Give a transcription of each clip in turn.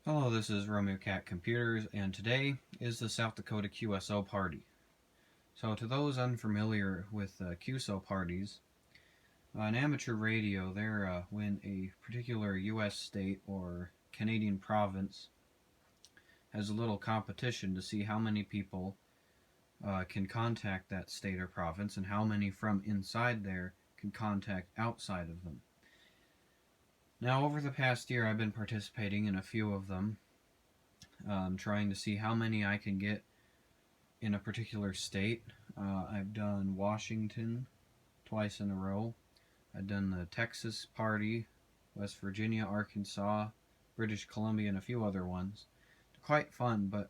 Hello, this is Romeo Cat Computers, and today is the South Dakota QSO party. So to those unfamiliar with QSO parties, an amateur radio, they're when a particular U.S. state or Canadian province has a little competition to see how many people can contact that state or province and how many from inside there can contact outside of them. Now, over the past year, I've been participating in a few of them, trying to see how many I can get in a particular state. I've done Washington twice in a row. I've done the Texas party, West Virginia, Arkansas, British Columbia, and a few other ones. They're quite fun, but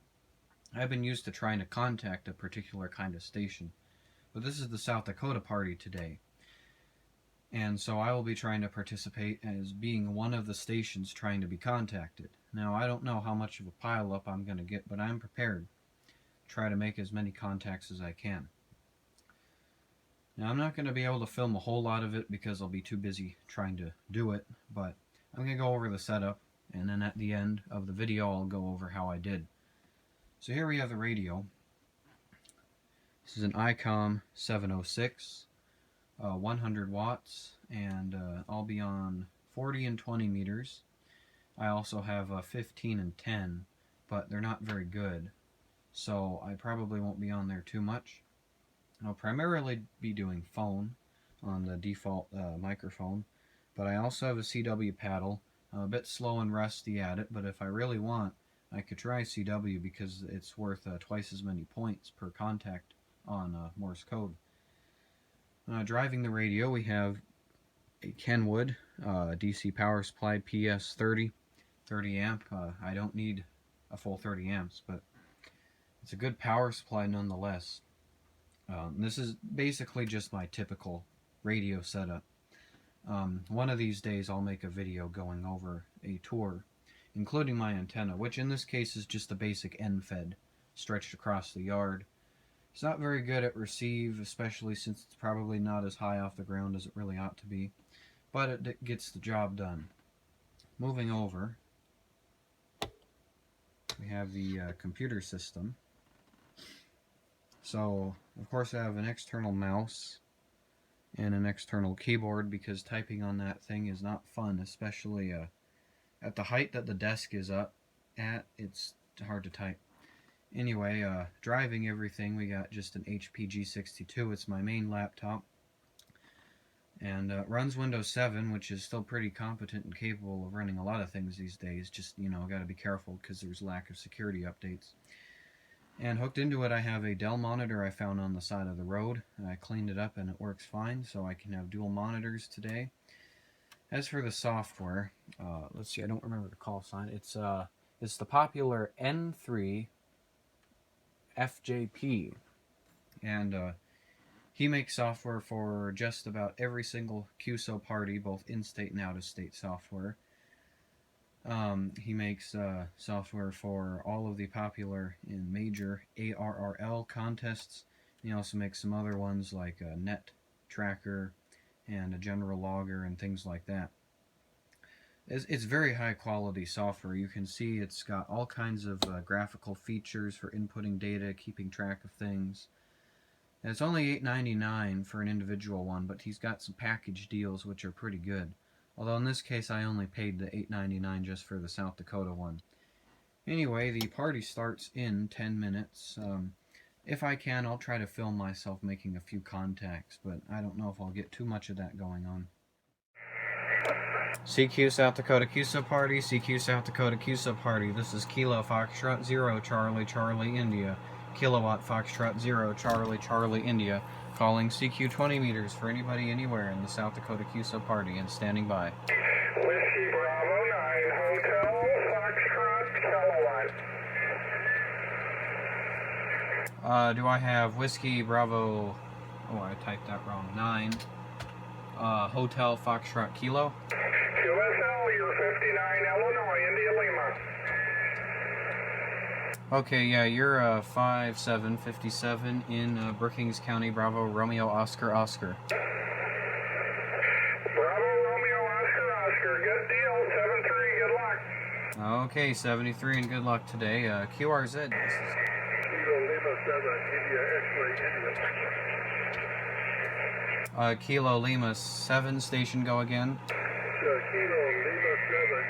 I've been used to trying to contact a particular kind of station. But this is the South Dakota party today. And so I will be trying to participate as being one of the stations trying to be contacted. Now, I don't know how much of a pileup I'm going to get, but I'm prepared to try to make as many contacts as I can. Now, I'm not going to be able to film a whole lot of it because I'll be too busy trying to do it, but I'm going to go over the setup, and then at the end of the video I'll go over how I did. So here we have the radio. This is an ICOM 706. 100 watts, and I'll be on 40 and 20 meters. I also have a 15 and 10, but they're not very good, so I probably won't be on there too much. I'll primarily be doing phone on the default microphone, but I also have a CW paddle. I'm a bit slow and rusty at it, but if I really want, I could try CW because it's worth twice as many points per contact on Morse code. Driving the radio, we have a Kenwood DC power supply PS30, 30 amp. I don't need a full 30 amps, but it's a good power supply nonetheless. This is basically just my typical radio setup. One of these days I'll make a video going over a tour, including my antenna, which in this case is just a basic end-fed stretched across the yard. It's not very good at receive, especially since it's probably not as high off the ground as it really ought to be, but it gets the job done. Moving over, we have the computer system. So, of course, I have an external mouse and an external keyboard because typing on that thing is not fun, especially at the height that the desk is up at. It's hard to type. Anyway, driving everything, we got just an HP G62. It's my main laptop, and runs Windows 7, which is still pretty competent and capable of running a lot of things these days. Just, got to be careful because there's lack of security updates. And hooked into it, I have a Dell monitor I found on the side of the road. I cleaned it up and it works fine, so I can have dual monitors today. As for the software, let's see, I don't remember the call sign. It's the popular N3 FJP, and he makes software for just about every single QSO party, both in-state and out-of-state software. He makes software for all of the popular and major ARRL contests. He also makes some other ones like a Net Tracker and a General Logger and things like that. It's very high quality software. You can see it's got all kinds of graphical features for inputting data, keeping track of things. And it's only $8.99 for an individual one, but he's got some package deals which are pretty good. Although in this case I only paid the $8.99 just for the South Dakota one. Anyway, the party starts in 10 minutes. If I can, I'll try to film myself making a few contacts, but I don't know if I'll get too much of that going on. CQ South Dakota QSO Party, CQ South Dakota QSO Party. This is Kilo Foxtrot 0 Charlie Charlie India. Kilowatt Foxtrot 0 Charlie Charlie India. Calling CQ 20 meters for anybody anywhere in the South Dakota QSO Party and standing by. Whiskey Bravo 9 Hotel Foxtrot Kilowatt. Do I have Whiskey Bravo... Oh, I typed that wrong. 9. Hotel Foxtrot Kilo. QSO, you're 59 Illinois, India Lima. Okay, yeah, you're 5757 in Brookings County, Bravo, Romeo, Oscar, Oscar. Bravo, Romeo, Oscar, Oscar. Good deal, 7-3, good luck. Okay, 73, and good luck today. QRZ, this is Kilo Lima 7, India, X-ray, India. Kilo Lima 7, station go again. Kilo Lima 7,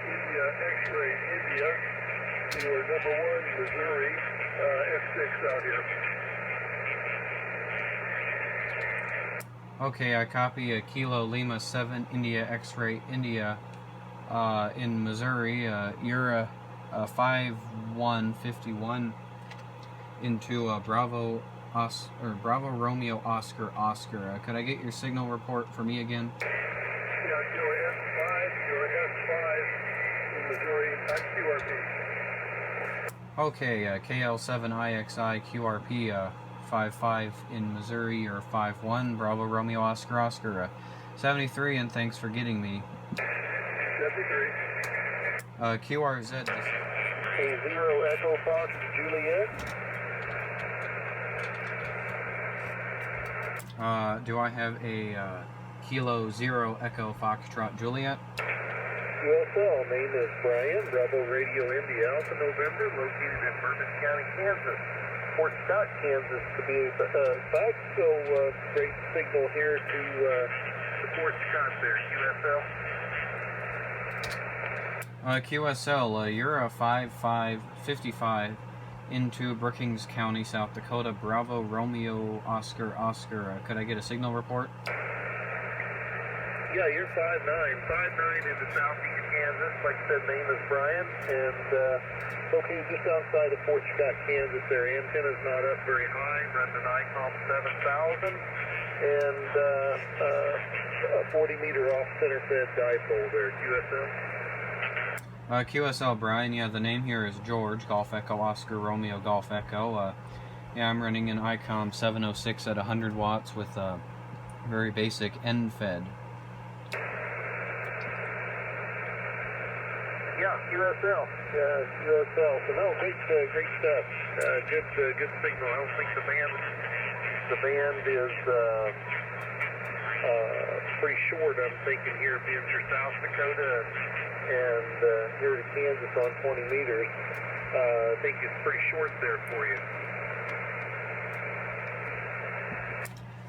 India, X-ray, India. You are number 1, Missouri, F6 out here. Okay, I copy Kilo Lima 7, India, X-ray, India, in Missouri. You're 5151 into Bravo Romeo Oscar Oscar. Could I get your signal report for me again? Yeah, you're S5 in Missouri, QRP. Okay, KL7IXI QRP 55 in Missouri, or 51 Bravo Romeo Oscar Oscar 73, and thanks for getting me. 73. QRZ. K0 Echo Fox Juliet. Do I have a Kilo 0 Echo Foxtrot Juliet? QSO, name is Brian, Bravo Radio India Alpha November, located in Bourbon County, Kansas. Fort Scott, Kansas to be exact, so great signal here to Fort Scott there, QSL. QSL, you're a 5555 into Brookings County, South Dakota, Bravo Romeo Oscar Oscar. Could I get a signal report? Yeah, you're 5'9", into southeast Kansas. Like I said, name is Brian, and located just outside of Fort Scott, Kansas. Their antenna's not up very high, running an ICOM 7000, and a 40-meter off-center fed dipole there, QSL. QSL, Brian, yeah, the name here is George, Golf Echo Oscar Romeo Golf Echo. Yeah, I'm running an ICOM 706 at 100 watts with very basic end fed. Yeah, QSL. QSL. So no, great stuff. Good signal. I don't think the band is pretty short. I'm thinking here being through South Dakota and here to Kansas on 20 meters. I think it's pretty short there for you.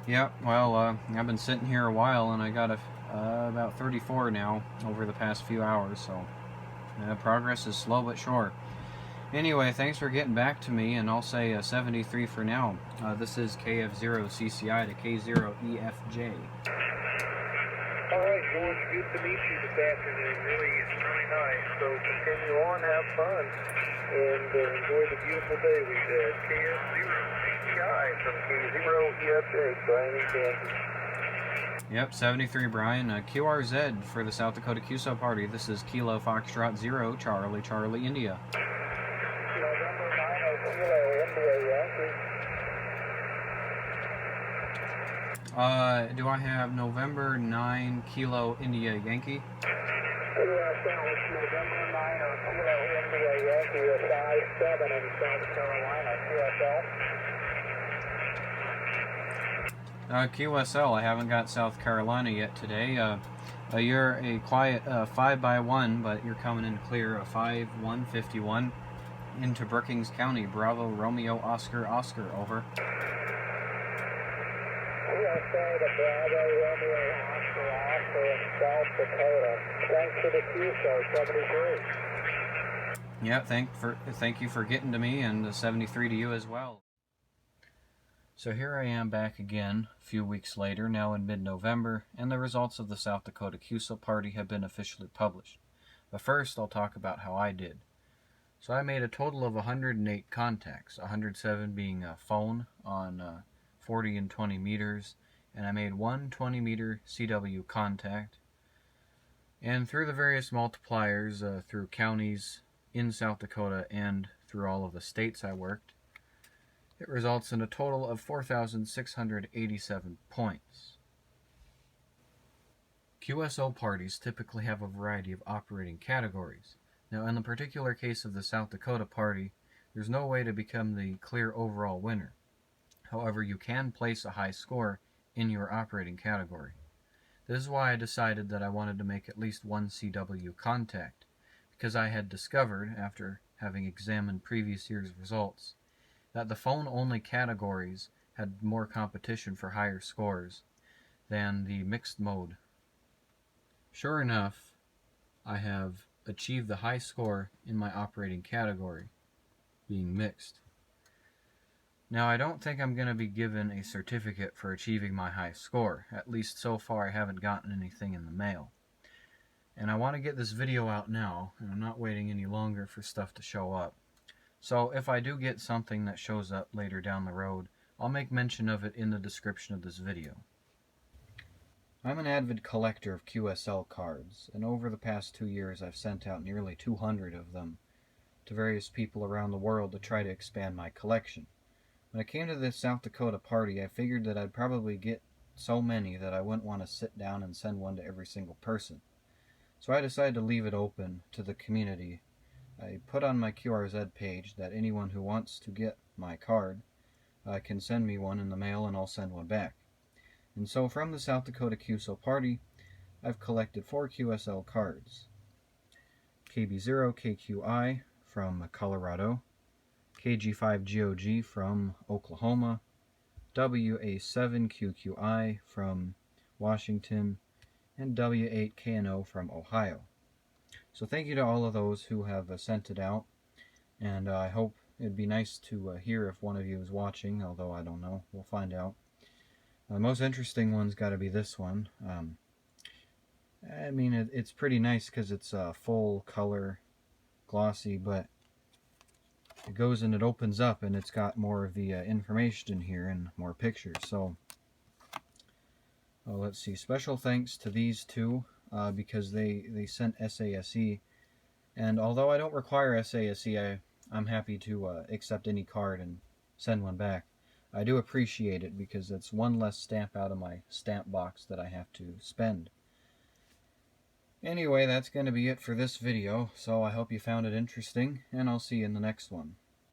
Yeah, well, I've been sitting here a while, and I got about 34 now over the past few hours, so progress is slow but sure. Anyway, thanks for getting back to me, and I'll say 73 for now. This is KF0CCI to K0EFJ. All right, George, good to meet you this afternoon. Really nice. So continue on, have fun, and enjoy the beautiful day we've had. KF0CCI from K0EFJ, Brian in Kansas. Yep, 73, Brian. QRZ for the South Dakota QSO party. This is Kilo Foxtrot 0, Charlie, Charlie, India. November 9, Kilo, India, Yankee. Do I have November 9, Kilo, India, Yankee? November 9, Kilo, India, Yankee, 57 in South Carolina, QSL. QSL, I haven't got South Carolina yet today. You're a quiet 5x1, but you're coming in clear, 5151 into Brookings County, Bravo Romeo Oscar Oscar, over. QSL to Bravo Romeo Oscar Oscar in South Dakota. Thanks for the QSO, 73. Yeah, thank you for getting to me, and 73 to you as well. So here I am back again, a few weeks later, now in mid-November, and the results of the South Dakota QSO party have been officially published. But first, I'll talk about how I did. So I made a total of 108 contacts, 107 being a phone on 40 and 20 meters, and I made one 20-meter CW contact. And through the various multipliers, through counties in South Dakota and through all of the states I worked, it results in a total of 4,687 points. QSO parties typically have a variety of operating categories. Now, in the particular case of the South Dakota party, there's no way to become the clear overall winner. However, you can place a high score in your operating category. This is why I decided that I wanted to make at least one CW contact, because I had discovered, after having examined previous year's results, that the phone-only categories had more competition for higher scores than the mixed mode. Sure enough, I have achieved the high score in my operating category, being mixed. Now, I don't think I'm going to be given a certificate for achieving my high score. At least so far I haven't gotten anything in the mail. And I want to get this video out now, and I'm not waiting any longer for stuff to show up. So if I do get something that shows up later down the road, I'll make mention of it in the description of this video. I'm an avid collector of QSL cards, and over the past 2 years I've sent out nearly 200 of them to various people around the world to try to expand my collection. When I came to this South Dakota party, I figured that I'd probably get so many that I wouldn't want to sit down and send one to every single person. So I decided to leave it open to the community. I put on my QRZ page that anyone who wants to get my card can send me one in the mail, and I'll send one back. And so from the South Dakota QSO party, I've collected 4 QSL cards. KB0CCI from Colorado, KG5GOG from Oklahoma, WA7QQI from Washington, and W8KNO from Ohio. So thank you to all of those who have sent it out, and I hope it'd be nice to hear if one of you is watching, although I don't know, we'll find out. The most interesting one's got to be this one. I mean, it's pretty nice because it's full color, glossy, but it goes and it opens up and it's got more of the information in here and more pictures. So let's see, special thanks to these two because they sent SASE, and although I don't require SASE, I'm happy to accept any card and send one back. I do appreciate it because it's one less stamp out of my stamp box that I have to spend. Anyway, that's going to be it for this video, so I hope you found it interesting, and I'll see you in the next one.